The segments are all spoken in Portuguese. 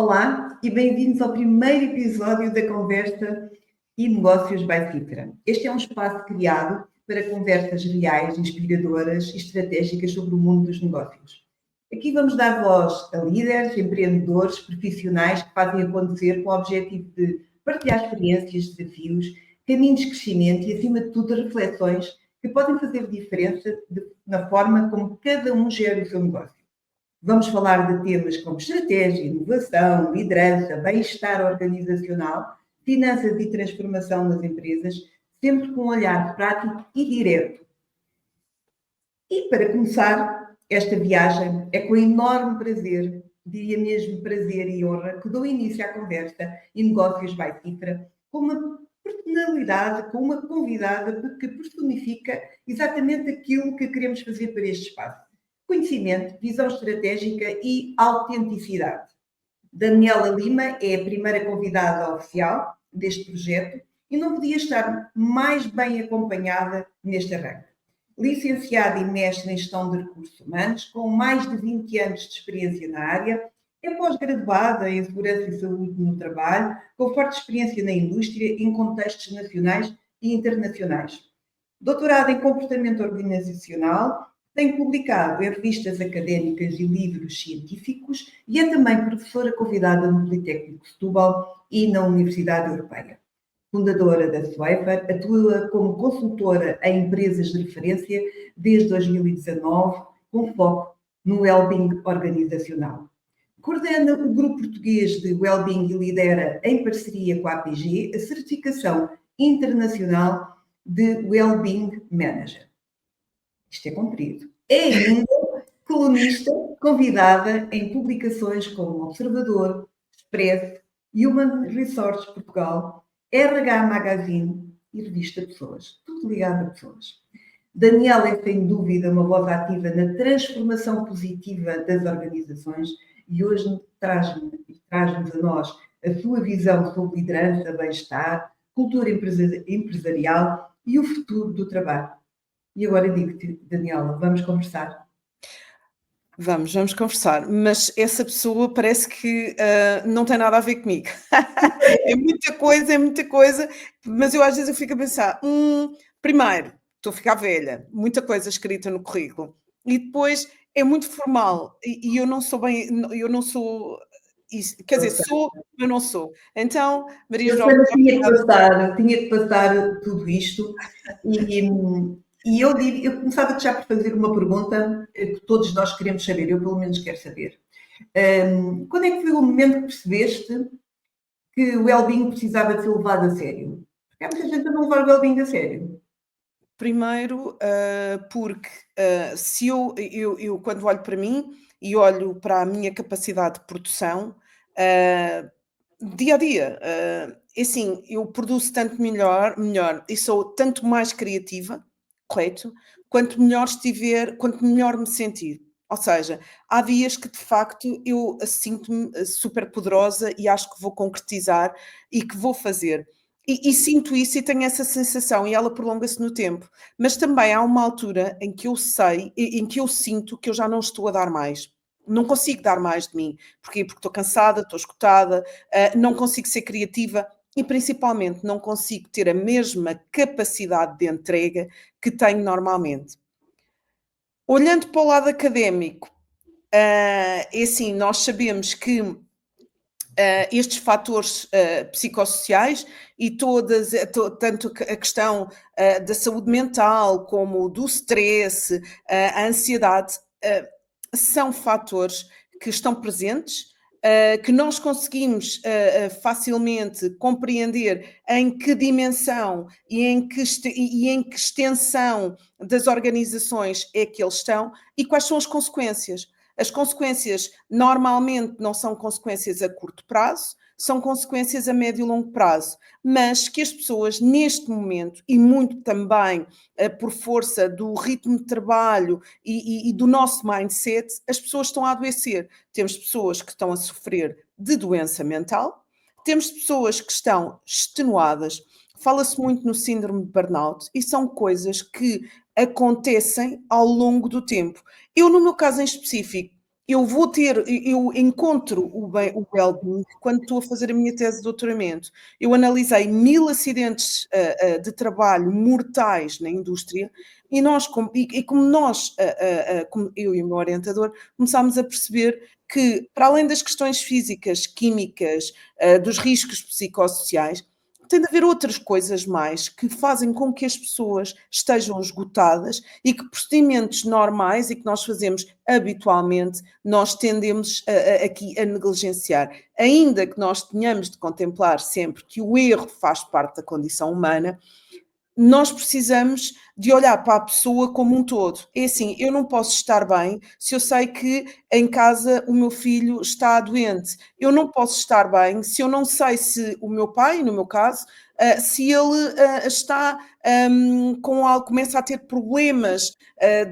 Olá e bem-vindos ao primeiro episódio da Conversa e Negócios by Cifra. Este é um espaço criado para conversas reais, inspiradoras e estratégicas sobre o mundo dos negócios. Aqui vamos dar voz a líderes, empreendedores, profissionais que fazem acontecer com o objetivo de partilhar experiências, desafios, caminhos de crescimento e, acima de tudo, reflexões que podem fazer diferença na forma como cada um gera o seu negócio. Vamos falar de temas como estratégia, inovação, liderança, bem-estar organizacional, finanças e transformação nas empresas, sempre com um olhar prático e direto. E para começar esta viagem, é com enorme prazer, diria mesmo prazer e honra, que dou início à conversa e negócios by Cifra, com uma personalidade, com uma convidada que personifica exatamente aquilo que queremos fazer para este espaço. Conhecimento, visão estratégica e autenticidade. Daniela Lima é a primeira convidada oficial deste projeto e não podia estar mais bem acompanhada neste arranque. Licenciada e mestre em gestão de recursos humanos, com mais de 20 anos de experiência na área, é pós-graduada em segurança e saúde no trabalho, com forte experiência na indústria em contextos nacionais e internacionais. Doutorada em comportamento organizacional, tem publicado em revistas académicas e livros científicos e é também professora convidada no Politécnico de Setúbal e na Universidade Europeia. Fundadora da Swiffer, atua como consultora em empresas de referência desde 2019, com foco no well-being organizacional. Coordena o grupo português de well-being e lidera, em parceria com a APG, a certificação internacional de Well-being Manager. Isto é comprido. É ainda colunista convidada em publicações como Observador, Expresso, Human Resources Portugal, RH Magazine e Revista Pessoas. Tudo ligado a pessoas. Daniela é, sem dúvida, uma voz ativa na transformação positiva das organizações e hoje traz-nos a nós a sua visão sobre liderança, bem-estar, cultura empresarial e o futuro do trabalho. E agora digo-te, Daniela, vamos conversar. Vamos conversar, mas essa pessoa parece que não tem nada a ver comigo. É muita coisa, mas eu às vezes eu fico a pensar, primeiro, estou a ficar velha, muita coisa escrita no currículo, e depois é muito formal, e eu não sou isso, quer dizer, sou, mas não sou. Então, Maria João... Eu tinha que passar tudo isto, e eu começava já por fazer uma pergunta que todos nós queremos saber, eu pelo menos quero saber. Quando é que foi o momento que percebeste que o well-being precisava de ser levado a sério? Porque há muita gente a não levar o well-being a sério. Primeiro, porque se eu quando olho para mim e olho para a minha capacidade de produção, dia a dia, assim, eu produzo tanto melhor e sou tanto mais criativa, correto? Quanto melhor me sentir. Ou seja, há dias que de facto eu sinto-me super poderosa e acho que vou concretizar e que vou fazer. E sinto isso e tenho essa sensação e ela prolonga-se no tempo. Mas também há uma altura em que eu sinto que eu já não estou a dar mais. Não consigo dar mais de mim. Porquê? Porque estou cansada, estou esgotada, não consigo ser criativa e principalmente não consigo ter a mesma capacidade de entrega que tenho normalmente. Olhando para o lado académico, é assim, nós sabemos que estes fatores psicossociais e tanto a questão da saúde mental como do stress, a ansiedade, são fatores que estão presentes, que nós conseguimos facilmente compreender em que dimensão e em que extensão das organizações é que eles estão e quais são as consequências. As consequências normalmente não são consequências a curto prazo, são consequências a médio e longo prazo, mas que as pessoas neste momento, e muito também por força do ritmo de trabalho e do nosso mindset, as pessoas estão a adoecer. Temos pessoas que estão a sofrer de doença mental, temos pessoas que estão extenuadas, fala-se muito no síndrome de burnout e são coisas que acontecem ao longo do tempo. Eu, no meu caso em específico, eu encontro o well-being quando estou a fazer a minha tese de doutoramento. Eu analisei 1000 acidentes de trabalho mortais na indústria e como nós, como eu e o meu orientador, começámos a perceber que, para além das questões físicas, químicas, dos riscos psicossociais, tem de haver outras coisas mais que fazem com que as pessoas estejam esgotadas e que procedimentos normais e que nós fazemos habitualmente, nós tendemos aqui a negligenciar. Ainda que nós tenhamos de contemplar sempre que o erro faz parte da condição humana, nós precisamos de olhar para a pessoa como um todo. É assim, eu não posso estar bem se eu sei que em casa o meu filho está doente. Eu não posso estar bem se eu não sei se o meu pai, no meu caso, se ele está com algo, começa a ter problemas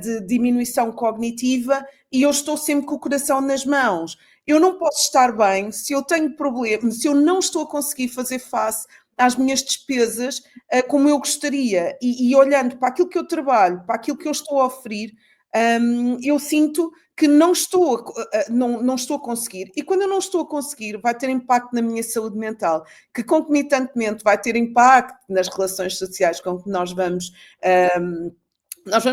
de diminuição cognitiva e eu estou sempre com o coração nas mãos. Eu não posso estar bem se eu tenho problemas, se eu não estou a conseguir fazer face às minhas despesas como eu gostaria, e olhando para aquilo que eu trabalho, para aquilo que eu estou a oferir, eu sinto que não estou a conseguir. E quando eu não estou a conseguir, vai ter impacto na minha saúde mental, que concomitantemente vai ter impacto nas relações sociais com que nós vamos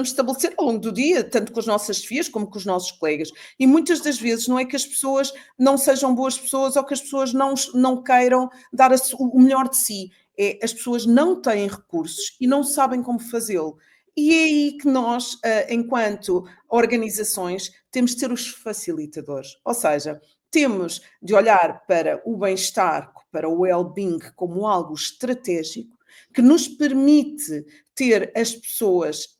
estabelecer ao longo do dia, tanto com as nossas filhas como com os nossos colegas. E muitas das vezes não é que as pessoas não sejam boas pessoas ou que as pessoas não queiram dar o melhor de si. É, as pessoas não têm recursos e não sabem como fazê-lo. E é aí que nós, enquanto organizações, temos de ser os facilitadores. Ou seja, temos de olhar para o bem-estar, para o well-being como algo estratégico que nos permite ter as pessoas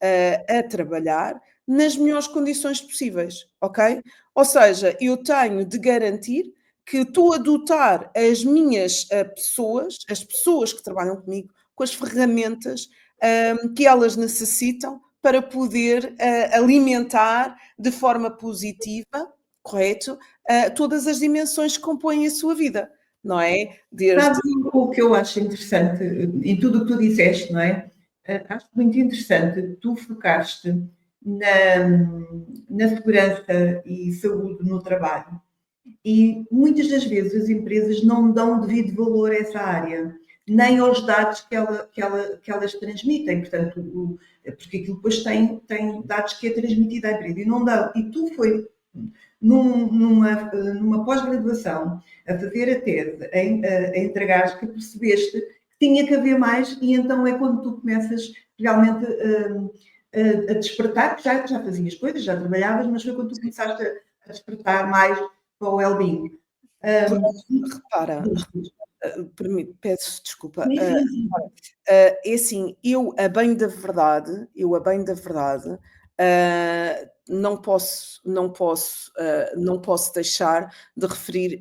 a trabalhar nas melhores condições possíveis, ok? Ou seja, eu tenho de garantir que estou a dotar as minhas pessoas, as pessoas que trabalham comigo, com as ferramentas que elas necessitam para poder alimentar de forma positiva, correto, todas as dimensões que compõem a sua vida, não é? Sabes o que eu acho interessante em tudo o que tu disseste, não é? Acho muito interessante tu focaste na segurança e saúde no trabalho. E muitas das vezes as empresas não dão devido valor a essa área, nem aos dados que elas transmitem. Portanto, porque aquilo depois tem dados que é transmitido à empresa e não dá. E tu foi numa pós-graduação a fazer a tese, a entregar que percebeste que tinha que haver mais e então é quando tu começas realmente a despertar, que já fazias coisas, já trabalhavas, mas foi quando tu começaste a despertar mais para o well-being. Repara, peço desculpa. Sim, sim, sim. É assim, eu a bem da verdade, não posso deixar de referir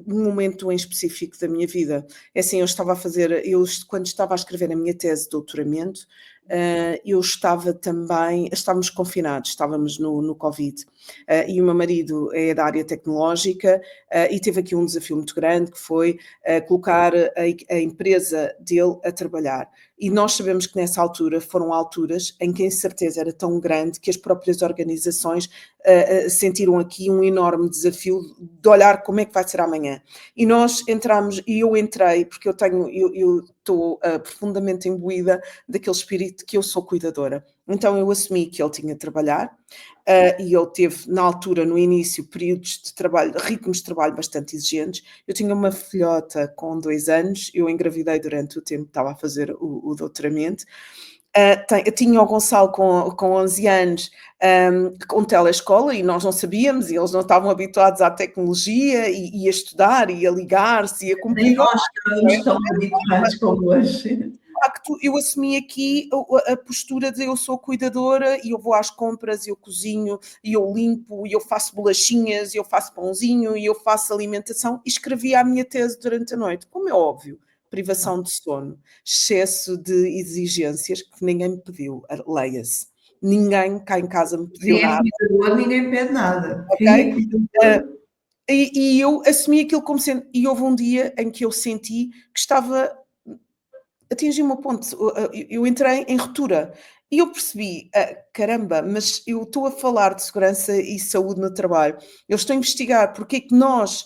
um momento em específico da minha vida. É assim, quando estava a escrever a minha tese de doutoramento, estávamos confinados, estávamos no Covid, e o meu marido é da área tecnológica, e teve aqui um desafio muito grande, que foi colocar a empresa dele a trabalhar. E nós sabemos que nessa altura foram alturas em que a incerteza era tão grande que as próprias organizações sentiram aqui um enorme desafio de olhar como é que vai ser amanhã. E nós entramos, e eu entrei, porque eu estou profundamente imbuída daquele espírito que eu sou cuidadora. Então eu assumi que ele tinha de trabalhar, e ele teve, na altura, no início, períodos de trabalho, ritmos de trabalho bastante exigentes. Eu tinha uma filhota com 2 anos, eu engravidei durante o tempo que estava a fazer o doutoramento. Eu tinha o Gonçalo com 11 anos, com telescola, e nós não sabíamos, e eles não estavam habituados à tecnologia, e a estudar, e a ligar-se, e a cumprir. Nem nós estamos tão habituados como hoje. Facto, eu assumi aqui a postura de eu sou cuidadora e eu vou às compras, eu cozinho, e eu limpo, e eu faço bolachinhas, e eu faço pãozinho, e eu faço alimentação, e escrevi a minha tese durante a noite. Como é óbvio, privação de sono, excesso de exigências que ninguém me pediu, leia-se. Ninguém cá em casa me pediu nada. Ninguém pede nada. Ok? E eu assumi aquilo como sendo... E houve um dia em que eu senti que atingi o meu ponto. Eu entrei em ruptura. E eu percebi, caramba, mas eu estou a falar de segurança e saúde no trabalho, eu estou a investigar porque é que nós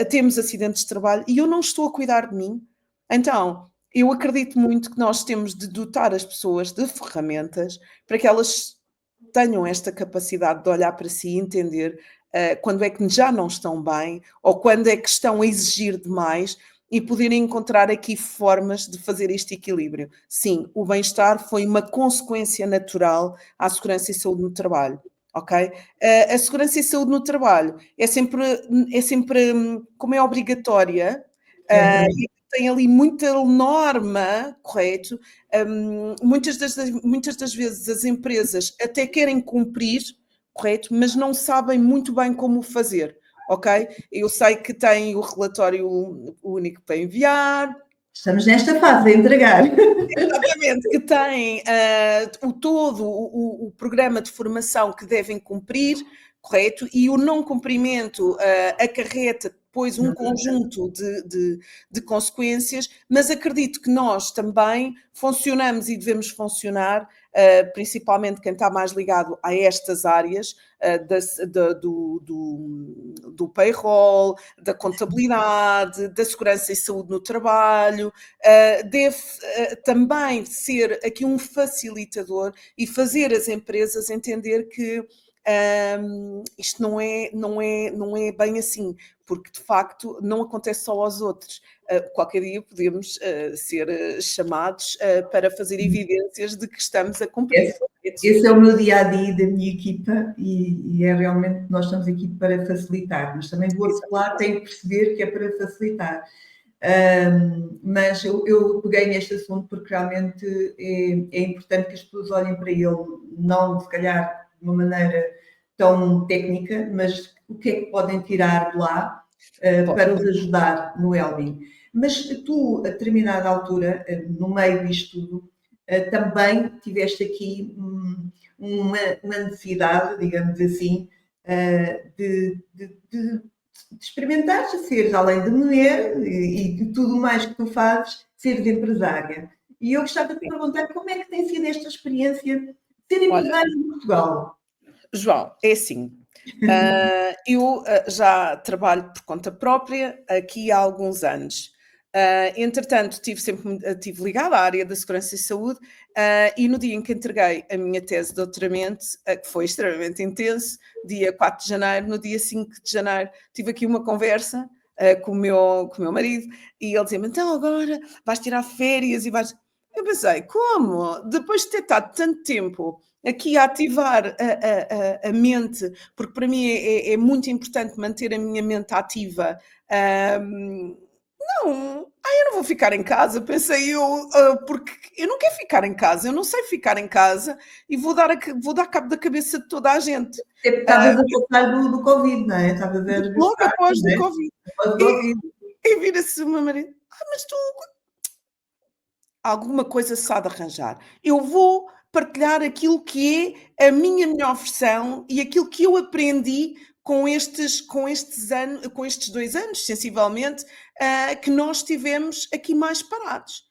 temos acidentes de trabalho e eu não estou a cuidar de mim. Então, eu acredito muito que nós temos de dotar as pessoas de ferramentas para que elas tenham esta capacidade de olhar para si e entender quando é que já não estão bem ou quando é que estão a exigir demais e poderem encontrar aqui formas de fazer este equilíbrio. Sim, o bem-estar foi uma consequência natural à segurança e saúde no trabalho. Ok? A segurança e saúde no trabalho é sempre como é obrigatória, Uhum. e tem ali muita norma, correto? Muitas das vezes as empresas até querem cumprir, correto? Mas não sabem muito bem como fazer, ok? Eu sei que tem o relatório único para enviar, Estamos nesta fase de entregar. exatamente, que tem o programa de formação que devem cumprir, correto? E o não cumprimento acarreta depois um conjunto de consequências, mas acredito que nós também funcionamos e devemos funcionar, principalmente quem está mais ligado a estas áreas, do payroll, da contabilidade, da segurança e saúde no trabalho, deve também ser aqui um facilitador e fazer as empresas entender que isto não é bem assim, porque de facto não acontece só aos outros. Qualquer dia podemos ser chamados para fazer evidências de que estamos a cumprir. Esse é o meu dia a dia da minha equipa e é realmente nós estamos aqui para facilitar, mas também do outro lado tem que perceber que é para facilitar. Mas eu peguei neste assunto porque realmente é importante que as pessoas olhem para ele, não se calhar de uma maneira tão técnica, mas o que é que podem tirar de lá para os ajudar no Wellbeing. Mas tu, a determinada altura, no meio disto tudo, também tiveste aqui uma necessidade, digamos assim, de experimentar seres, além de mulher e de tudo mais que tu fazes, seres empresária. E eu gostava de te perguntar como é que tem sido esta experiência de ser Olha, empresária em Portugal? João, é assim. Eu já trabalho por conta própria aqui há alguns anos. Entretanto, estive ligada à área da segurança e saúde, e no dia em que entreguei a minha tese de doutoramento, que foi extremamente intenso, dia 4 de janeiro, no dia 5 de janeiro, tive aqui uma conversa com o meu marido, e ele dizia-me, então agora vais tirar férias e vais... Eu pensei, como? Depois de ter estado tanto tempo aqui a ativar a mente, porque para mim é muito importante manter a minha mente ativa. Não, eu não vou ficar em casa, pensei eu, porque eu não quero ficar em casa, eu não sei ficar em casa e vou dar cabo da cabeça de toda a gente. Estavas a voltar do Covid, não é? Estavas a Logo regressar, após não do é? Covid. Após o E, Covid. e vira-se o meu marido, mas tu alguma coisa se há de arranjar. Eu vou partilhar aquilo que é a minha melhor versão e aquilo que eu aprendi com estes 2 anos, sensivelmente, que nós tivemos aqui mais parados.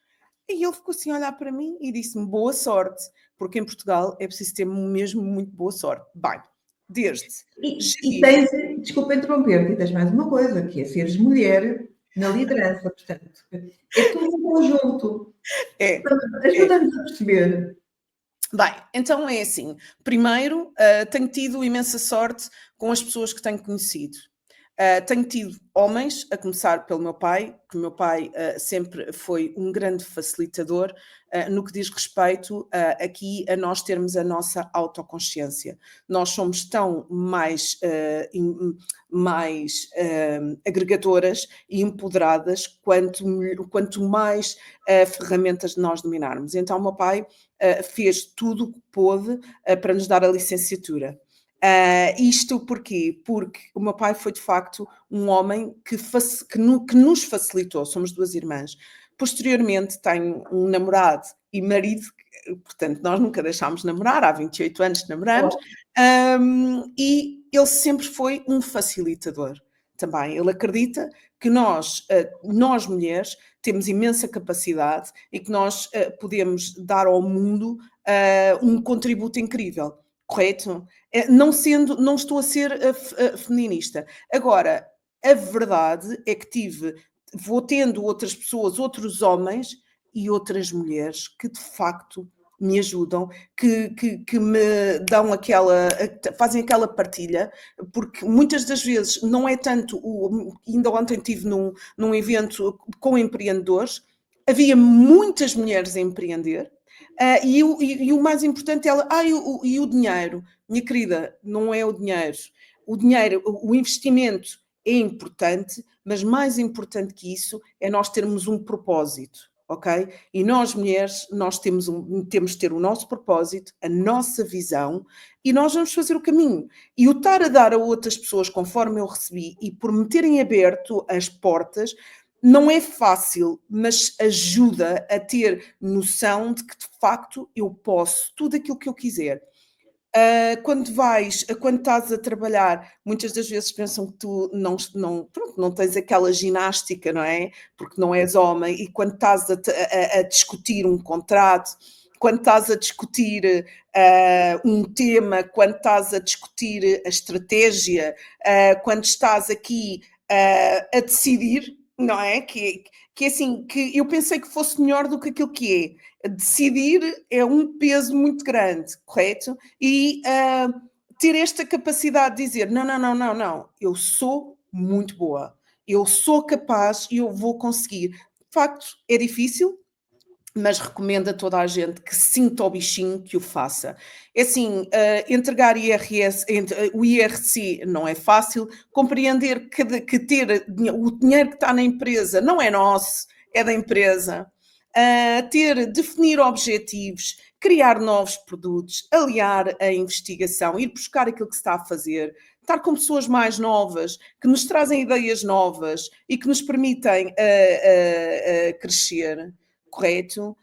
E ele ficou assim a olhar para mim e disse-me boa sorte, porque em Portugal é preciso ter mesmo muito boa sorte. Bem, desde E gerir. tens, desculpa interromper-te, e tens mais uma coisa, que é seres mulher na liderança, portanto, é tudo um conjunto. É, é. Ajuda-nos a perceber. Bem, então é assim. Primeiro, tenho tido imensa sorte com as pessoas que tenho conhecido. Tenho tido homens, a começar pelo meu pai, que o meu pai sempre foi um grande facilitador no que diz respeito aqui a nós termos a nossa autoconsciência. Nós somos tão mais agregadoras e empoderadas quanto mais ferramentas nós dominarmos. Então, o meu pai fez tudo o que pôde para nos dar a licenciatura. Isto porquê? Porque o meu pai foi de facto um homem que nos facilitou, somos duas irmãs. Posteriormente tenho um namorado e marido, portanto nós nunca deixámos de namorar, há 28 anos que namoramos, e ele sempre foi um facilitador também. Ele acredita que nós mulheres temos imensa capacidade e que nós podemos dar ao mundo um contributo incrível, correto? Não estou a ser feminista. Agora, a verdade é que vou tendo outras pessoas, outros homens e outras mulheres que de facto me ajudam, que me dão fazem aquela partilha, porque muitas das vezes não é tanto, ainda ontem estive num evento com empreendedores, havia muitas mulheres a empreender, e o mais importante é e o dinheiro, minha querida, não é o dinheiro. O dinheiro, o investimento é importante, mas mais importante que isso é nós termos um propósito, ok? E nós, mulheres, nós temos de ter o nosso propósito, a nossa visão, e nós vamos fazer o caminho. E o estar a dar a outras pessoas conforme eu recebi e por me terem aberto as portas, não é fácil, mas ajuda a ter noção de que de facto eu posso tudo aquilo que eu quiser. Quando estás a trabalhar, muitas das vezes pensam que tu não tens aquela ginástica, não é? Porque não és homem, e quando estás a discutir um contrato, quando estás a discutir um tema, quando estás a discutir a estratégia, quando estás aqui a decidir, não é? Que é assim, que eu pensei que fosse melhor do que aquilo que é. Decidir é um peso muito grande, correto? E ter esta capacidade de dizer, não, eu sou muito boa, eu sou capaz e eu vou conseguir. De facto, é difícil, mas recomendo a toda a gente que sinta o bichinho, que o faça. É assim, entregar o IRC não é fácil, compreender que ter o dinheiro que está na empresa não é nosso, é da empresa, definir objetivos, criar novos produtos, aliar a investigação, ir buscar aquilo que se está a fazer, estar com pessoas mais novas, que nos trazem ideias novas e que nos permitem crescer. Correto?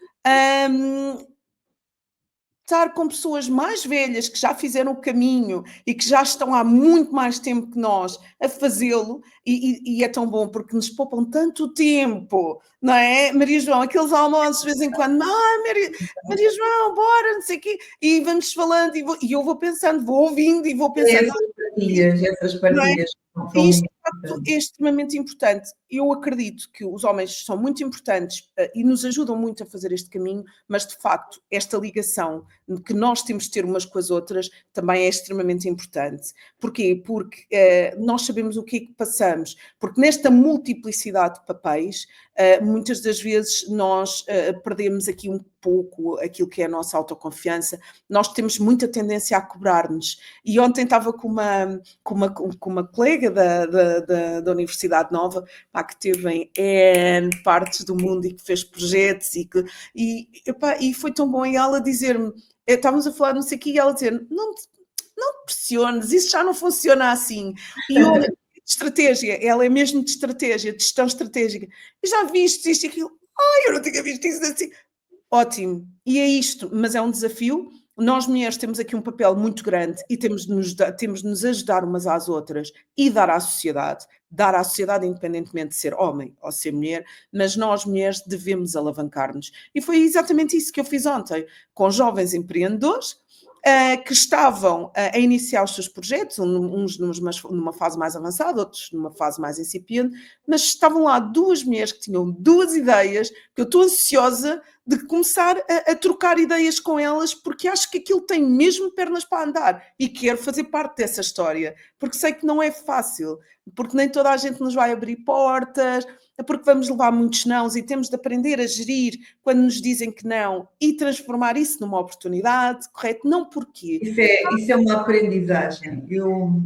Estar com pessoas mais velhas que já fizeram o caminho e que já estão há muito mais tempo que nós a fazê-lo, e é tão bom porque nos poupam tanto tempo, não é? Maria João, aqueles almoços de vez em quando, Maria João, bora, não sei o quê, e vamos falando, e eu vou pensando, vou ouvindo e vou pensando. Essas partilhas são Isto, muito de facto, é extremamente importante. Eu acredito que os homens são muito importantes e nos ajudam muito a fazer este caminho, mas, de facto, esta ligação que nós temos de ter umas com as outras também é extremamente importante. Porquê? Porque nós sabemos o que é que passamos. Porque nesta multiplicidade de papéis, muitas das vezes nós perdemos aqui um pouco aquilo que é a nossa autoconfiança. Nós temos muita tendência a cobrar-nos. E ontem estava com uma colega da Universidade Nova, que teve em N partes do mundo e que fez projetos e foi tão bom. E ela dizer-me, estávamos a falar não sei o quê, e ela dizer, não te pressiones, isso já não funciona assim. E eu, de estratégia, ela é mesmo de estratégia, de gestão estratégica. E já viste isto e aquilo? Eu não tinha visto isso assim. Ótimo. E é isto, mas é um desafio. Nós, mulheres, temos aqui um papel muito grande e temos de nos ajudar umas às outras e dar à sociedade, independentemente de ser homem ou ser mulher, mas nós, mulheres, devemos alavancar-nos. E foi exatamente isso que eu fiz ontem, com jovens empreendedores que estavam a iniciar os seus projetos, uns numa fase mais avançada, outros numa fase mais incipiente, mas estavam lá duas mulheres que tinham duas ideias, que eu estou ansiosa de começar a trocar ideias com elas, porque acho que aquilo tem mesmo pernas para andar e quero fazer parte dessa história, porque sei que não é fácil, porque nem toda a gente nos vai abrir portas, porque vamos levar muitos nãos e temos de aprender a gerir quando nos dizem que não e transformar isso numa oportunidade, correto? Não porquê. Isso é uma aprendizagem. Eu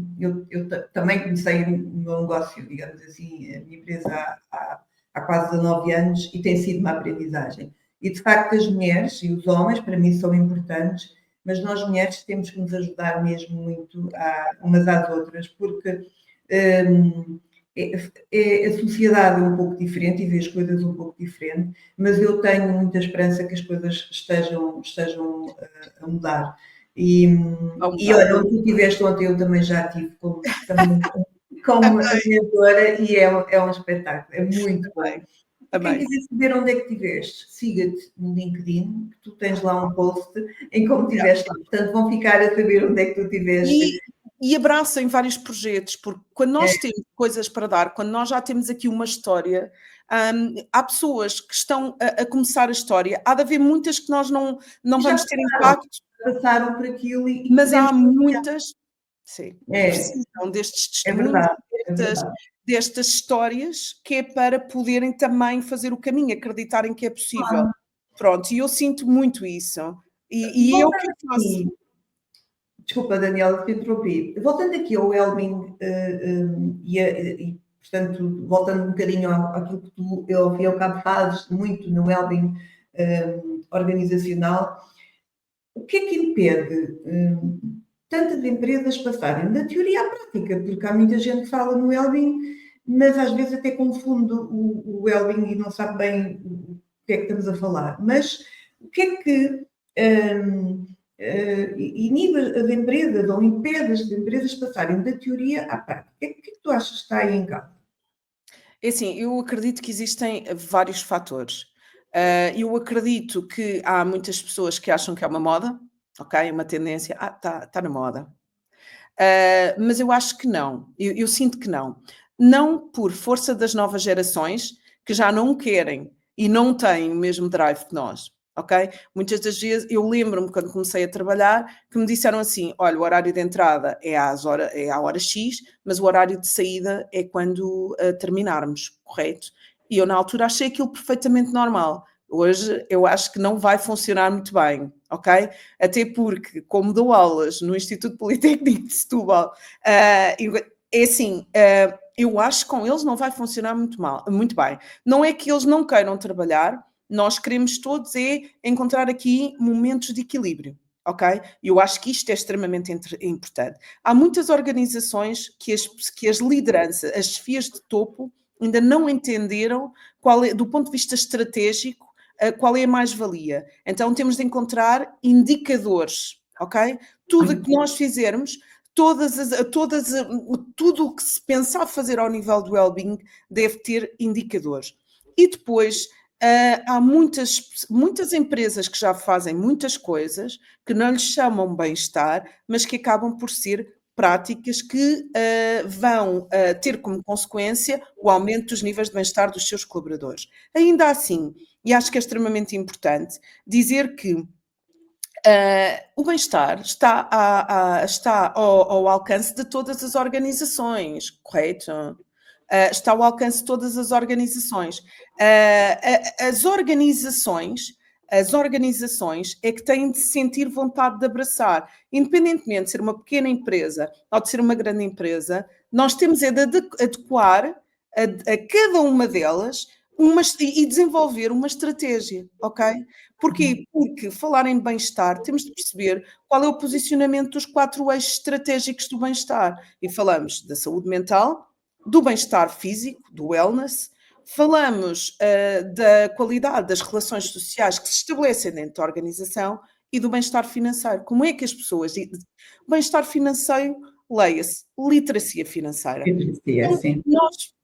também comecei o meu negócio, digamos assim, a minha empresa há quase 19 anos e tem sido uma aprendizagem. E, de facto, as mulheres e os homens, para mim, são importantes, mas nós, mulheres, temos que nos ajudar mesmo muito umas às outras, porque a sociedade é um pouco diferente e vê as coisas um pouco diferente, mas eu tenho muita esperança que as coisas estejam a mudar. E olha, onde tu estiveste ontem, eu também já estive como mentora e é um espetáculo, é muito bom. Quem quiser saber onde é que estiveste, siga-te no LinkedIn, que tu tens lá um post em como estiveste lá. Portanto, vão ficar a saber onde é que tu estiveste. E abracem vários projetos, porque quando nós temos coisas para dar, quando nós já temos aqui uma história, há pessoas que estão a começar a história, há de haver muitas que nós não vamos ter impacto. Passaram por aquilo mas há muitas que É. precisam destes testemunhos, destas histórias, que é para poderem também fazer o caminho, acreditarem que é possível. Pronto, e eu sinto muito isso. E é o que eu faço. Desculpa, Daniela, te interrompi. Voltando aqui ao Wellbeing, e, portanto, voltando um bocadinho àquilo que tu, ao fim e ao cabo, fazes muito no Wellbeing organizacional, o que é que impede tantas empresas passarem da teoria à prática? Porque há muita gente que fala no Wellbeing, mas às vezes até confunde o Wellbeing e não sabe bem o que é que estamos a falar. Mas o que é que inibe as empresas ou impede as empresas passarem da teoria à prática? O que é que tu achas que está aí em causa? É assim, eu acredito que existem vários fatores. Eu acredito que há muitas pessoas que acham que é uma moda, ok? Uma tendência, está na moda. Mas eu acho que não, eu sinto que não. Não por força das novas gerações, que já não querem e não têm o mesmo drive que nós, ok? Muitas das vezes, eu lembro-me quando comecei a trabalhar, que me disseram assim, olha, o horário de entrada é à hora X, mas o horário de saída é quando terminarmos, correto? E eu na altura achei aquilo perfeitamente normal. Hoje eu acho que não vai funcionar muito bem, ok? Até porque, como dou aulas no Instituto Politécnico de Setúbal, é assim, eu acho que com eles não vai funcionar muito bem. Não é que eles não queiram trabalhar, nós queremos todos encontrar aqui momentos de equilíbrio, ok? Eu acho que isto é extremamente importante. Há muitas organizações que as lideranças, as chefias de topo, ainda não entenderam do ponto de vista estratégico, qual é a mais-valia. Então temos de encontrar indicadores, ok? Tudo o que nós fizermos, tudo o que se pensar fazer ao nível do well-being deve ter indicadores. E depois há muitas empresas que já fazem muitas coisas que não lhes chamam bem-estar, mas que acabam por ser práticas que vão ter como consequência o aumento dos níveis de bem-estar dos seus colaboradores. Ainda assim, e acho que é extremamente importante dizer que o bem-estar está ao alcance de todas as organizações, correto? Está ao alcance de todas as organizações. As organizações é que têm de sentir vontade de abraçar. Independentemente de ser uma pequena empresa ou de ser uma grande empresa, nós temos de adequar a cada uma delas e desenvolver uma estratégia, ok? Porquê? Porque falar em bem-estar, temos de perceber qual é o posicionamento dos 4 eixos estratégicos do bem-estar. E falamos da saúde mental, do bem-estar físico, do wellness, falamos da qualidade das relações sociais que se estabelecem dentro da organização e do bem-estar financeiro. Como é que as pessoas... Bem-estar financeiro, leia-se, literacia financeira. Sim. Nós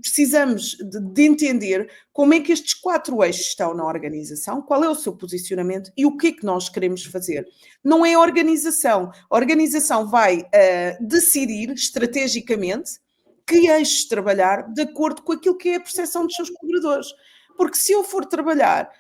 precisamos de entender como é que estes 4 eixos estão na organização, qual é o seu posicionamento e o que é que nós queremos fazer. Não é a organização. A organização vai decidir estrategicamente que eixos trabalhar de acordo com aquilo que é a percepção dos seus colaboradores. Porque se eu for trabalhar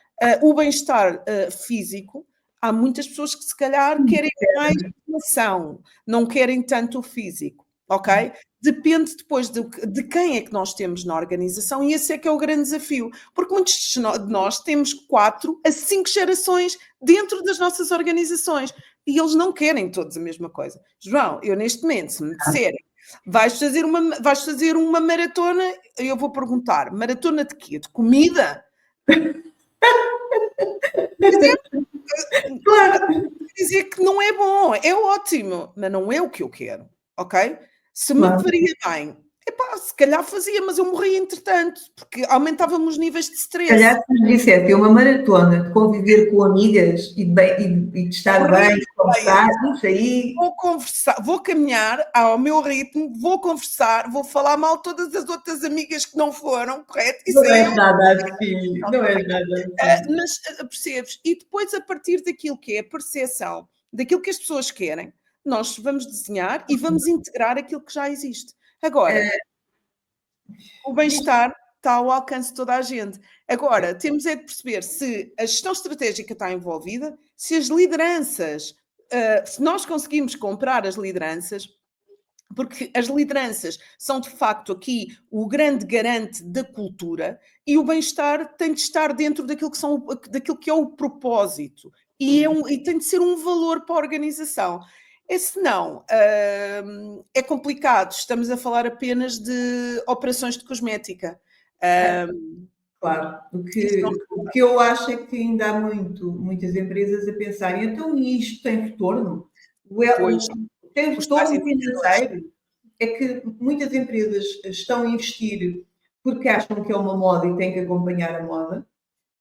o bem-estar físico, há muitas pessoas que se calhar querem mais informação, não querem tanto o físico, ok? Depende depois de quem é que nós temos na organização e esse é que é o grande desafio, porque muitos de nós temos 4 a 5 gerações dentro das nossas organizações e eles não querem todos a mesma coisa. João, eu neste momento, se me disserem vais fazer uma maratona, eu vou perguntar, maratona de quê? De comida? Claro. Dizer que não é bom, é ótimo, mas não é o que eu quero, ok? Se me faria bem, epá, se calhar fazia, mas eu morri entretanto, porque aumentava-me os níveis de Se stress. calhar se nos dissesse uma maratona de conviver com amigas e de estar bem, de conversar, isso aí. Vou conversar, vou caminhar ao meu ritmo, vou conversar, vou falar mal todas as outras amigas que não foram, correto? Isso Não é és nada assim, não és nada assim. mas percebes? E depois, a partir daquilo que é a percepção, daquilo que as pessoas querem, nós vamos desenhar e vamos integrar aquilo que já existe. Agora, o bem-estar está ao alcance de toda a gente. Agora, temos é de perceber se a gestão estratégica está envolvida, se as lideranças, se nós conseguimos comprar as lideranças, porque as lideranças são de facto aqui o grande garante da cultura e o bem-estar tem de estar dentro daquilo que é o propósito e tem de ser um valor para a organização. Senão, é complicado, estamos a falar apenas de operações de cosmética. Claro, Isso não o que eu acho é que ainda há muitas empresas a pensarem, então isto tem retorno? depois, Tem os tais retorno indicadores. financeiro? É que muitas empresas estão a investir porque acham que é uma moda e têm que acompanhar a moda.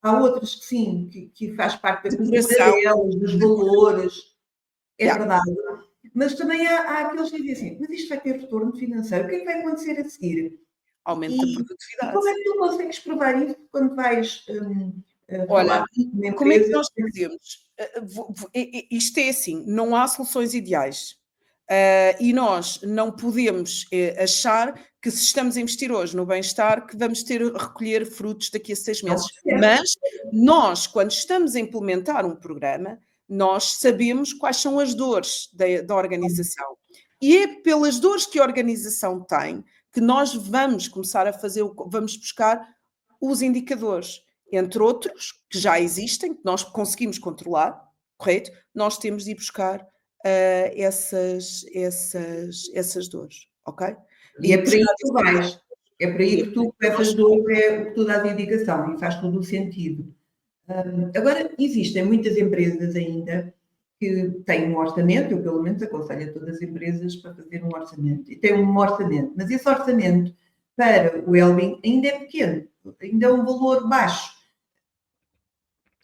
Há outras que sim, que faz parte da cultura Decoração. delas, dos valores, é Yeah. verdade. Mas também há aqueles que dizem assim, mas isto vai ter retorno financeiro, o que é que vai acontecer a seguir? Aumento da E produtividade. como é que tu consegues provar isso quando vais Olha, falar com uma como é que empresa? nós podemos? Isto é assim, não há soluções ideais. E nós não podemos achar que se estamos a investir hoje no bem-estar que vamos recolher frutos daqui a 6 Não meses. percebe. Mas nós, quando estamos a implementar um programa, nós sabemos quais são as dores da organização. E é pelas dores que a organização tem que nós vamos começar a vamos buscar os indicadores, entre outros, que já existem, que nós conseguimos controlar, correto? Nós temos de ir buscar essas dores, ok? E é por aí buscar que tu vais. É por aí que tu, com essas nós- dores, é o que tu dás a indicação e faz todo o sentido. Agora, existem muitas empresas ainda que têm um orçamento, eu pelo menos aconselho a todas as empresas para fazer um orçamento. E têm um orçamento, mas esse orçamento para o Wellbeing ainda é pequeno, ainda é um valor baixo.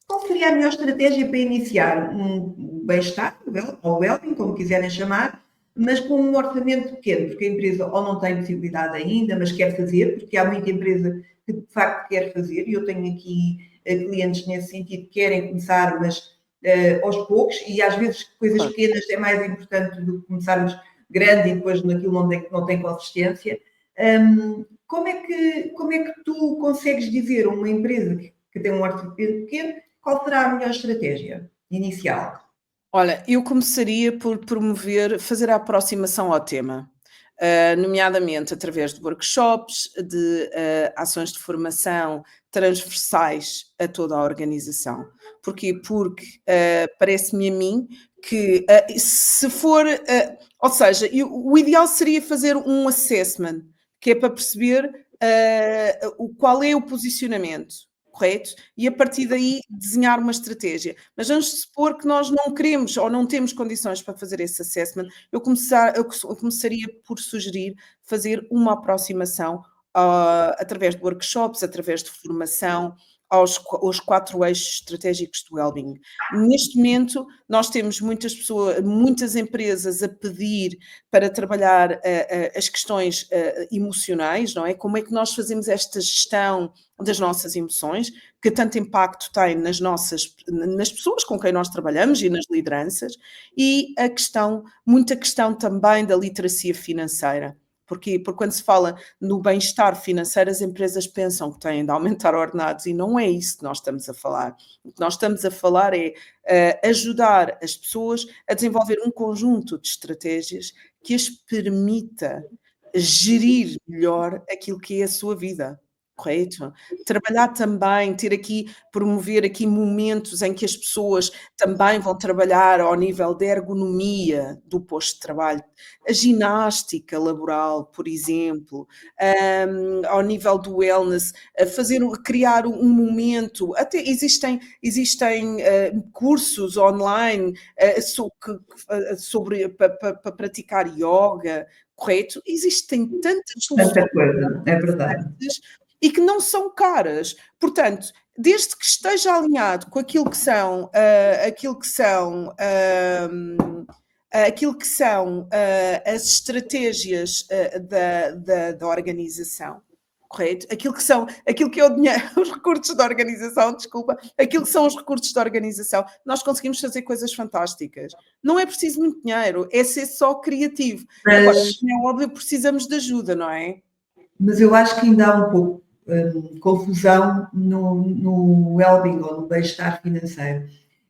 Qual seria a melhor estratégia para iniciar um bem-estar, ou wellbeing, como quiserem chamar, mas com um orçamento pequeno? Porque a empresa ou não tem possibilidade ainda, mas quer fazer, porque há muita empresa que de facto quer fazer, e eu tenho aqui clientes nesse sentido que querem começar, mas aos poucos, e às vezes coisas pequenas é mais importante do que começarmos grande e depois naquilo não tem consistência. Como é que tu consegues dizer a uma empresa que tem um orçamento pequeno qual será a melhor estratégia inicial? Olha, eu começaria por promover, fazer a aproximação ao tema, nomeadamente através de workshops, de ações de formação transversais a toda a organização. Porquê? Porque parece-me a mim que se for, ou seja, o ideal seria fazer um assessment, que é para perceber qual é o posicionamento, correto? E a partir daí desenhar uma estratégia. Mas vamos supor que nós não queremos ou não temos condições para fazer esse assessment, eu começaria por sugerir fazer uma aproximação através de workshops, através de formação, aos 4 eixos estratégicos do wellbeing. Neste momento, nós temos muitas empresas a pedir para trabalhar as questões emocionais, não é? Como é que nós fazemos esta gestão das nossas emoções, que tanto impacto tem nas pessoas com quem nós trabalhamos e nas lideranças, e muita questão também da literacia financeira. Porquê? Porque quando se fala no bem-estar financeiro, as empresas pensam que têm de aumentar ordenados e não é isso que nós estamos a falar. O que nós estamos a falar é ajudar as pessoas a desenvolver um conjunto de estratégias que as permita gerir melhor aquilo que é a sua vida. Correto? Trabalhar também, promover aqui momentos em que as pessoas também vão trabalhar ao nível da ergonomia do posto de trabalho, a ginástica laboral, por exemplo, ao nível do wellness, criar um momento, até existem cursos online para praticar yoga, correto? Existem tantas Tanta soluções coisa, é verdade. e que não são caras. Portanto, desde que esteja alinhado com aquilo que são, as estratégias da organização, correto? Aquilo que é o dinheiro, os recursos da organização, desculpa, aquilo que são os recursos da organização, nós conseguimos fazer coisas fantásticas. Não é preciso muito dinheiro, é ser só criativo. Agora, Mas, é óbvio, precisamos de ajuda, não é? mas eu acho que ainda há um pouco confusão no well-being ou no bem-estar financeiro.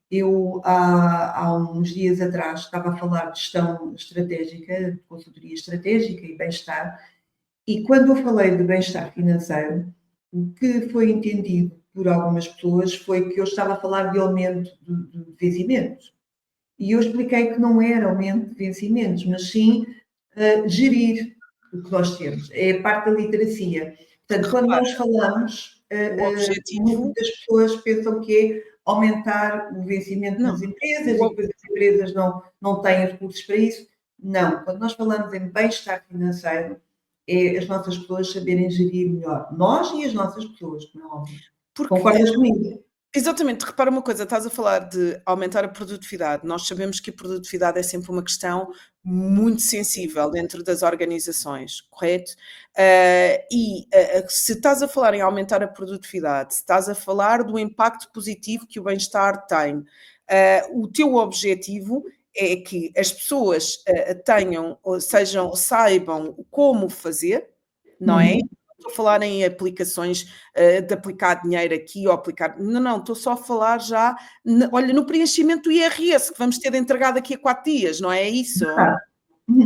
Eu, há uns dias atrás, estava a falar de gestão estratégica, de consultoria estratégica e bem-estar, e quando eu falei de bem-estar financeiro, o que foi entendido por algumas pessoas foi que eu estava a falar de aumento de vencimentos. E eu expliquei que não era aumento de vencimentos, mas sim gerir o que nós temos. É a parte da literacia. Portanto, quando nós falamos, O objetivo. muitas pessoas pensam que é aumentar o vencimento Não. das empresas e depois as empresas não têm recursos para isso. Não. Quando nós falamos em bem-estar financeiro, é as nossas pessoas saberem gerir melhor. Nós e as nossas pessoas, como é óbvio. Concordas comigo? Exatamente, repara uma coisa, estás a falar de aumentar a produtividade. Nós sabemos que a produtividade é sempre uma questão muito sensível dentro das organizações, correto? Se estás a falar em aumentar a produtividade, se estás a falar do impacto positivo que o bem-estar tem, o teu objetivo é que as pessoas tenham, ou saibam como fazer, não é? Estou a falar em aplicações de aplicar dinheiro aqui ou aplicar. Não, estou só a falar já. Olha, no preenchimento do IRS, que vamos ter de entregar daqui a 4 dias, não é isso?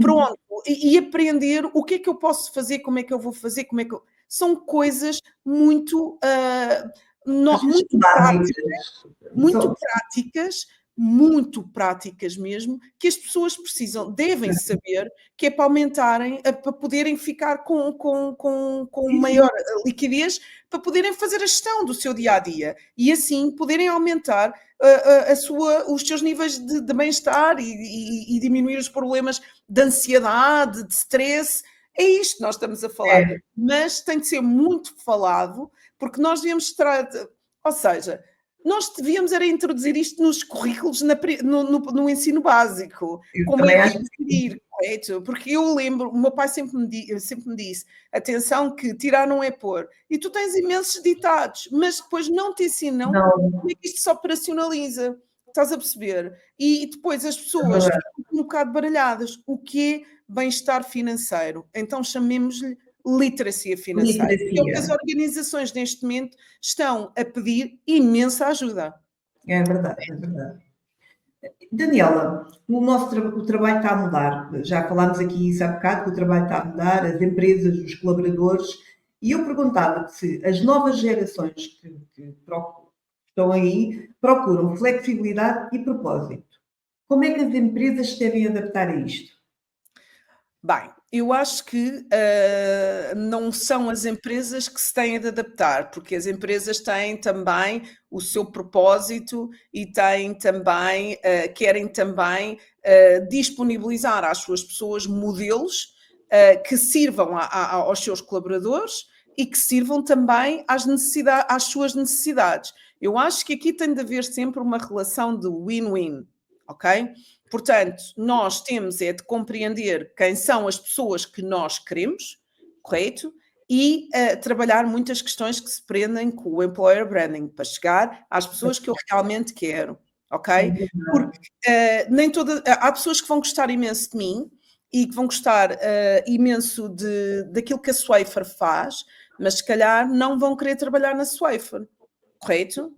Pronto, e aprender o que é que eu posso fazer, como é que eu vou fazer, São coisas muito, muito práticas, muito práticas mesmo, que as pessoas devem saber, que é para aumentarem, para poderem ficar com maior liquidez, para poderem fazer a gestão do seu dia a dia e assim poderem aumentar os seus níveis de bem-estar e diminuir os problemas de ansiedade, de stress. É isto que nós estamos a falar, mas tem de ser muito falado, porque nós devemos ou seja, nós devíamos era introduzir isto nos currículos no ensino básico, como é que gerir, correto? Porque eu lembro, o meu pai sempre me disse, atenção que tirar não é pôr, e tu tens imensos ditados, mas depois não te ensinam como é que isto se operacionaliza, estás a perceber? E depois as pessoas ficam um bocado baralhadas, o que é bem-estar financeiro? Então chamemos-lhe literacia financeira. É o que as organizações neste momento estão a pedir imensa ajuda. É verdade, é verdade. Daniela, o trabalho está a mudar. Já falámos aqui isso há bocado, que o trabalho está a mudar, as empresas, os colaboradores, e eu perguntava-te se as novas gerações que estão aí procuram flexibilidade e propósito. Como é que as empresas se devem adaptar a isto? Bem, eu acho que não são as empresas que se têm de adaptar, porque as empresas têm também o seu propósito e têm também, querem também disponibilizar às suas pessoas modelos que sirvam aos seus colaboradores e que sirvam também às suas necessidades. Eu acho que aqui tem de haver sempre uma relação de win-win, ok? Portanto, nós temos é de compreender quem são as pessoas que nós queremos, correto? E trabalhar muitas questões que se prendem com o employer branding, para chegar às pessoas que eu realmente quero, ok? Porque há pessoas que vão gostar imenso de mim e que vão gostar imenso daquilo que a Swayfer faz, mas se calhar não vão querer trabalhar na Swayfer, correto?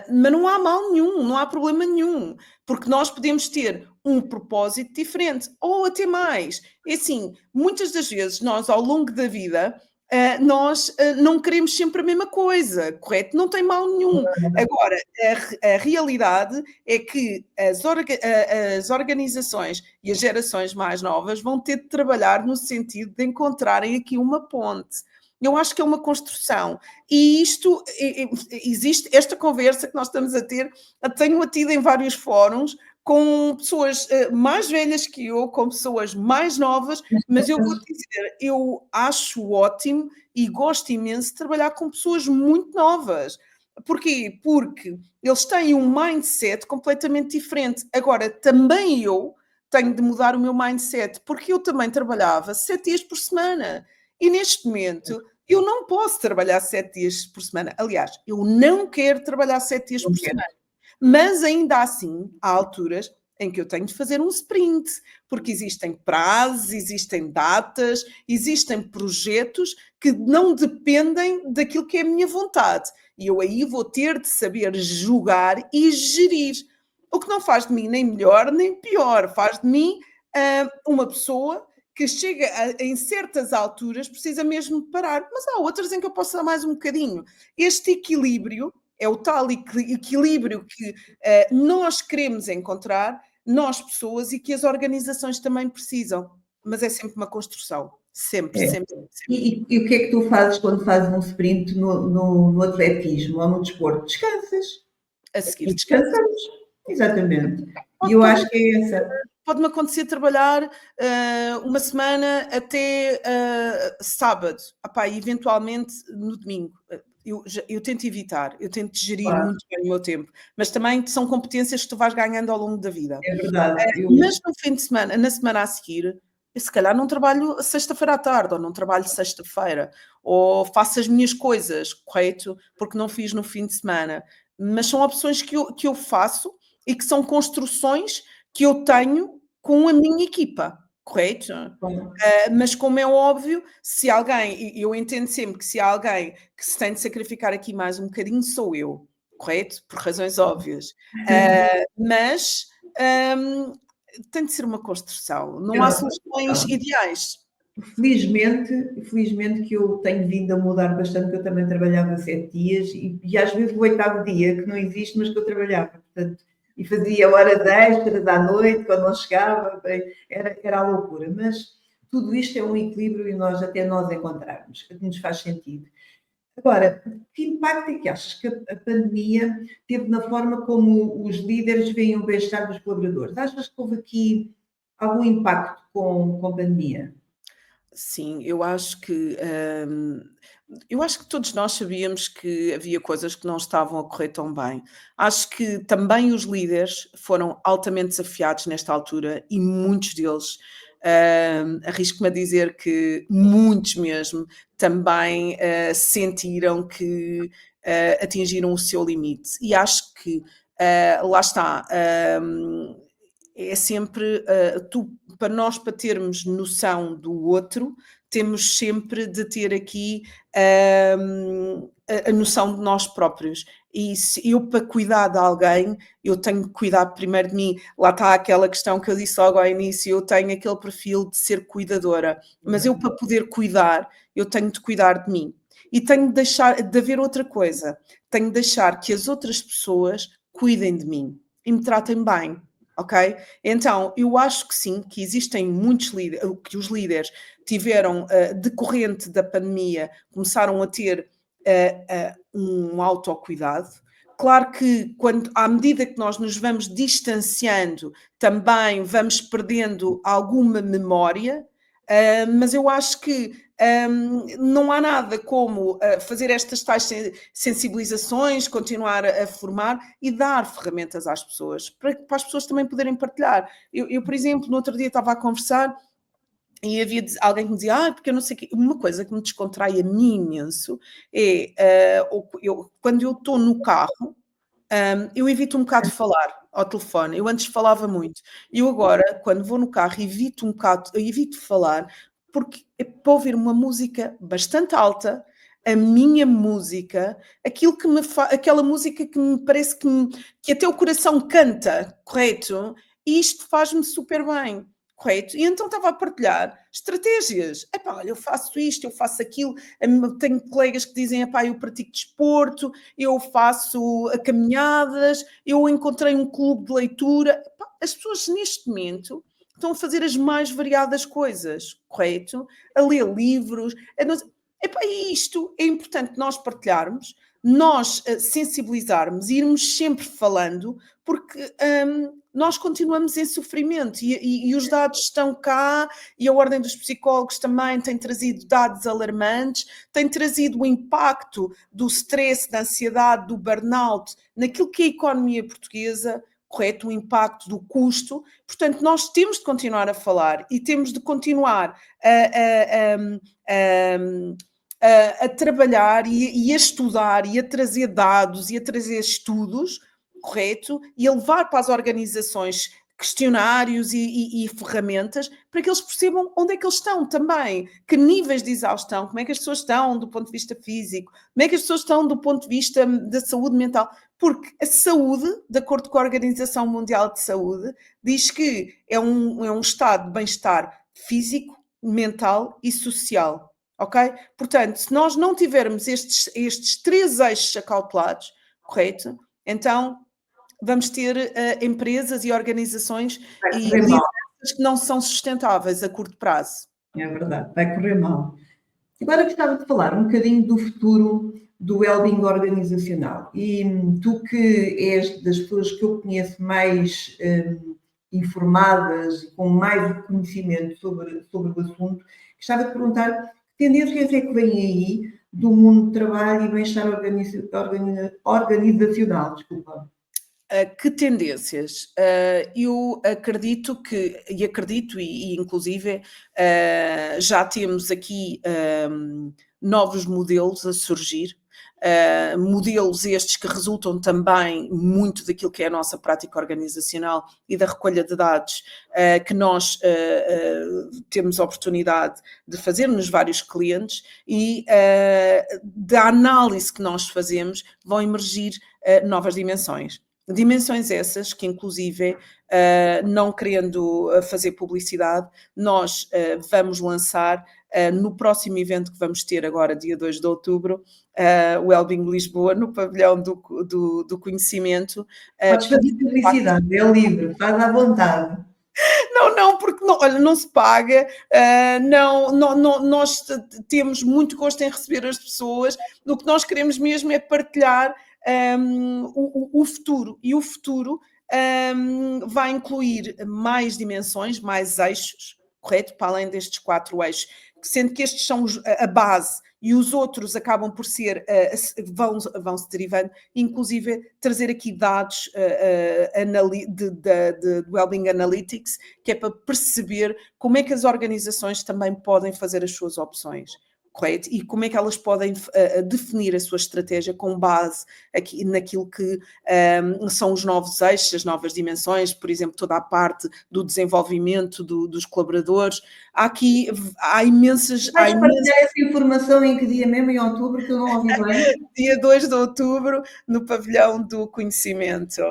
Mas não há mal nenhum, não há problema nenhum, porque nós podemos ter um propósito diferente, ou até mais. É assim, muitas das vezes nós, ao longo da vida, nós não queremos sempre a mesma coisa, correto? Não tem mal nenhum. Agora, a realidade é que as organizações e as gerações mais novas vão ter de trabalhar no sentido de encontrarem aqui uma ponte. Eu acho que é uma construção. E existe esta conversa que nós estamos a ter, tenho-a tido em vários fóruns com pessoas mais velhas que eu, com pessoas mais novas, mas eu vou dizer, eu acho ótimo e gosto imenso de trabalhar com pessoas muito novas. Porquê? Porque eles têm um mindset completamente diferente. Agora, também eu tenho de mudar o meu mindset, porque eu também trabalhava 7 dias por semana. E neste momento, eu não posso trabalhar 7 dias por semana. Aliás, eu não quero trabalhar 7 dias por semana. Mas ainda assim, há alturas em que eu tenho de fazer um sprint, porque existem prazos, existem datas, existem projetos que não dependem daquilo que é a minha vontade. E eu aí vou ter de saber jogar e gerir. O que não faz de mim nem melhor nem pior, faz de mim uma pessoa que chega em certas alturas precisa mesmo parar, mas há outras em que eu posso dar mais um bocadinho. Este equilíbrio é o tal equilíbrio que nós queremos encontrar, nós pessoas, e que as organizações também precisam. Mas é sempre uma construção. Sempre, sempre, sempre. E o que é que tu fazes quando fazes um sprint no atletismo ou no desporto? Descansas. A seguir descansamos. Exatamente. E eu acho que é essa. Pode-me acontecer trabalhar uma semana até sábado, e eventualmente no domingo. Eu tento evitar, eu tento gerir muito bem o meu tempo, mas também são competências que tu vais ganhando ao longo da vida. É verdade. Mas no fim de semana, na semana a seguir, eu se calhar não trabalho sexta-feira à tarde, ou não trabalho sexta-feira, ou faço as minhas coisas, correto? Porque não fiz no fim de semana. Mas são opções que eu faço e que são construções que eu tenho com a minha equipa, correto? Mas como é óbvio, se alguém, eu entendo sempre que se há alguém que se tem de sacrificar aqui mais um bocadinho, sou eu, correto? Por razões óbvias. Mas tem de ser uma construção, não há soluções ideais. Felizmente que eu tenho vindo a mudar bastante, que eu também trabalhava 7 dias e às vezes o 8º dia, que não existe, mas que eu trabalhava, portanto, e fazia horas extras à noite, quando não chegava, era a loucura. Mas tudo isto é um equilíbrio e até nós encontrarmos, que nos faz sentido. Agora, que impacto é que achas que a pandemia teve na forma como os líderes veem o bem-estar dos colaboradores? Achas que houve aqui algum impacto com a pandemia? Sim, eu acho que todos nós sabíamos que havia coisas que não estavam a correr tão bem. Acho que também os líderes foram altamente desafiados nesta altura e muitos deles, arrisco-me a dizer que muitos mesmo, também sentiram que atingiram o seu limite. E acho que lá está. É sempre para nós, para termos noção do outro, temos sempre de ter aqui a noção de nós próprios. E se eu, para cuidar de alguém, eu tenho que cuidar primeiro de mim. Lá está aquela questão que eu disse logo ao início, eu tenho aquele perfil de ser cuidadora, mas eu, para poder cuidar, eu tenho de cuidar de mim. E tenho de deixar de haver outra coisa, tenho de deixar que as outras pessoas cuidem de mim e me tratem bem. Ok? Então, eu acho que sim, que existem muitos líderes, que os líderes tiveram, decorrente da pandemia, começaram a ter um autocuidado. Claro que à medida que nós nos vamos distanciando, também vamos perdendo alguma memória, mas eu acho que não há nada como fazer estas tais sensibilizações, continuar a formar e dar ferramentas às pessoas, para as pessoas também poderem partilhar. Eu, por exemplo, no outro dia estava a conversar e havia alguém que me dizia, porque eu não sei o quê. Uma coisa que me descontrai a mim imenso é, quando eu estou no carro, eu evito um bocado de falar ao telefone. Eu antes falava muito. E eu agora, quando vou no carro, evito falar, porque é para ouvir uma música bastante alta, a minha música, aquela música que me parece que até o coração canta, correto? E isto faz-me super bem. Correto? E então estava a partilhar estratégias. Olha, eu faço isto, eu faço aquilo. Tenho colegas que dizem, eu pratico desporto, eu faço caminhadas, eu encontrei um clube de leitura. As pessoas neste momento estão a fazer as mais variadas coisas, correto? A ler livros. E isto é importante nós partilharmos, nós sensibilizarmos e irmos sempre falando, porque nós continuamos em sofrimento e os dados estão cá, e a Ordem dos Psicólogos também tem trazido dados alarmantes, tem trazido o impacto do stress, da ansiedade, do burnout naquilo que é a economia portuguesa, correto? O impacto do custo. Portanto, nós temos de continuar a falar e temos de continuar a trabalhar e a estudar e a trazer dados e a trazer estudos, correto? E a levar para as organizações questionários e ferramentas para que eles percebam onde é que eles estão também, que níveis de exaustão, como é que as pessoas estão do ponto de vista físico, como é que as pessoas estão do ponto de vista da saúde mental, porque a saúde, de acordo com a Organização Mundial de Saúde, diz que é um estado de bem-estar físico, mental e social, ok? Portanto, se nós não tivermos estes 3 eixos acautelados, correto? Então vamos ter empresas e organizações Vai e correr mal. lideranças que não são sustentáveis a curto prazo. É verdade, vai correr mal. Agora gostava de falar um bocadinho do futuro do wellbeing organizacional. E tu que és das pessoas que eu conheço mais informadas e com mais conhecimento sobre o assunto, gostava de perguntar que tendências é que vêm aí do mundo do trabalho e bem-estar organizacional, desculpa. Que tendências? Eu acredito que, e inclusive já temos aqui novos modelos a surgir, modelos estes que resultam também muito daquilo que é a nossa prática organizacional e da recolha de dados que nós temos a oportunidade de fazer nos vários clientes e da análise que nós fazemos vão emergir novas dimensões. Dimensões essas que, inclusive, não querendo fazer publicidade, nós vamos lançar no próximo evento que vamos ter agora, dia 2 de outubro, o Wellbeing Lisboa, no pavilhão do conhecimento. Podes fazer publicidade, é livre, faz à vontade. Não, porque olha, não se paga, nós temos muito gosto em receber as pessoas, o que nós queremos mesmo é partilhar o futuro, e o futuro vai incluir mais dimensões, mais eixos, correto? Para além destes 4 eixos, sendo que estes são a base e os outros acabam por ser, vão-se derivando, inclusive trazer aqui dados de Wellbeing Analytics, que é para perceber como é que as organizações também podem fazer as suas opções. Correto? E como é que elas podem definir a sua estratégia com base aqui naquilo que são os novos eixos, as novas dimensões, por exemplo, toda a parte do desenvolvimento dos colaboradores. Há imensas... Vais partilhar essa informação em que dia mesmo, em outubro, que eu não ouvi bem? Dia 2 de outubro, no pavilhão do conhecimento.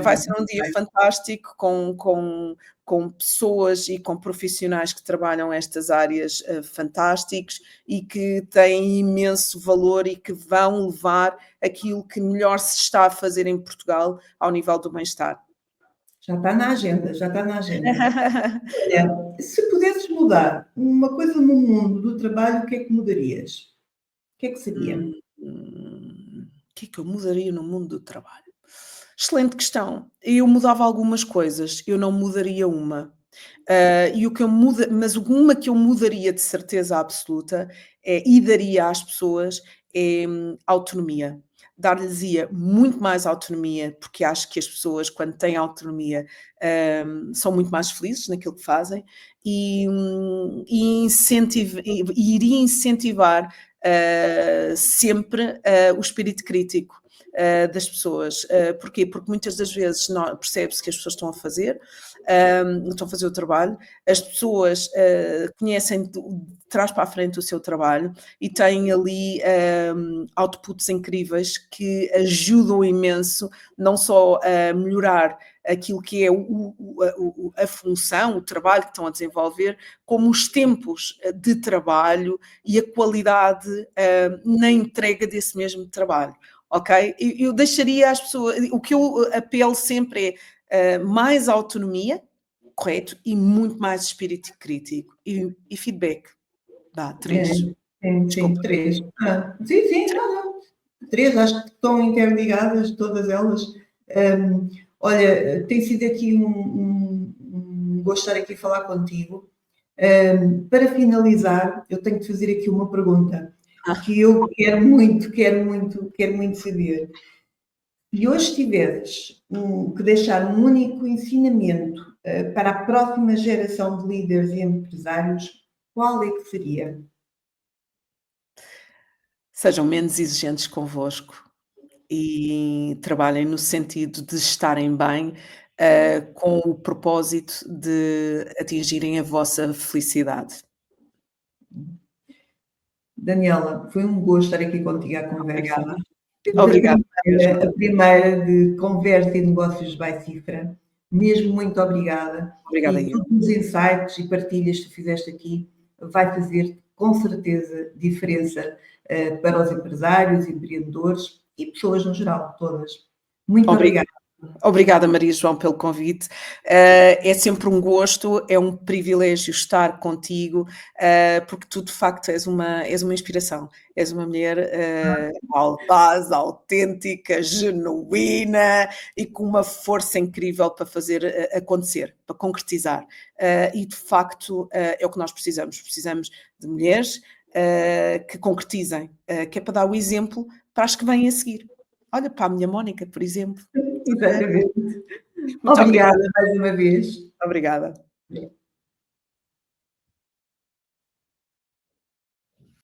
Vai ser um dia fantástico com pessoas e com profissionais que trabalham estas áreas fantásticos e que têm imenso valor e que vão levar aquilo que melhor se está a fazer em Portugal ao nível do bem-estar. Já está na agenda, já está na agenda. Olha, se pudesses mudar uma coisa no mundo do trabalho, o que é que mudarias? O que é que seria? O que é que eu mudaria no mundo do trabalho? Excelente questão. Eu mudava algumas coisas, eu não mudaria uma. Mas uma que eu mudaria de certeza absoluta e daria às pessoas é autonomia. Dar-lhes-ia muito mais autonomia, porque acho que as pessoas, quando têm autonomia, são muito mais felizes naquilo que fazem e iria incentivar sempre o espírito crítico das pessoas. Porquê? Porque muitas das vezes percebe-se que as pessoas estão a fazer o trabalho, as pessoas conhecem de trás para a frente o seu trabalho e têm ali outputs incríveis que ajudam imenso, não só a melhorar aquilo que é a função, o trabalho que estão a desenvolver, como os tempos de trabalho e a qualidade na entrega desse mesmo trabalho. Ok? Eu deixaria as pessoas... O que eu apelo sempre é mais autonomia, correto? E muito mais espírito crítico. E feedback. Dá, 3. Sim, 3. Sim, não. três, acho que estão interligadas, todas elas. Olha, tem sido aqui um gosto estar aqui a falar contigo. Para finalizar, eu tenho que fazer aqui uma pergunta que eu quero muito saber. Se hoje tivesses que deixar um único ensinamento para a próxima geração de líderes e empresários, qual é que seria? Sejam menos exigentes convosco e trabalhem no sentido de estarem bem, com o propósito de atingirem a vossa felicidade. Daniela, foi um gosto estar aqui contigo à conversa. Obrigada. A primeira de conversa e negócios by Cifra. Mesmo muito obrigada. Obrigada E eu. todos os insights e partilhas que tu fizeste aqui vai fazer com certeza diferença para os empresários, empreendedores e pessoas no geral, todas. Muito obrigada. Obrigada, Maria João, pelo convite. É sempre um gosto, é um privilégio estar contigo, porque tu, de facto, és uma inspiração. És uma mulher audaz, autêntica, genuína e com uma força incrível para fazer acontecer, para concretizar. E, de facto, é o que nós precisamos. Precisamos de mulheres que concretizem, que é para dar o exemplo para as que vêm a seguir. Olha, para a minha Mónica, por exemplo. Exatamente. Muito Obrigada mais uma vez. Obrigada.